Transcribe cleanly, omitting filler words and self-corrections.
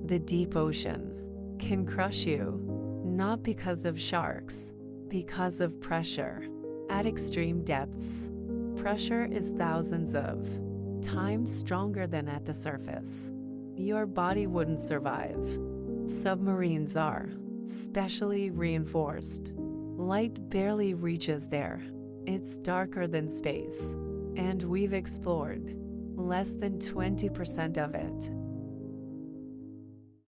The deep ocean can crush you, not because of sharks, because of pressure. At extreme depths, pressure is thousands of times stronger than at the surface. Your body wouldn't survive. Submarines are specially reinforced. Light barely reaches there. It's darker than space, and we've explored less than 20% of it.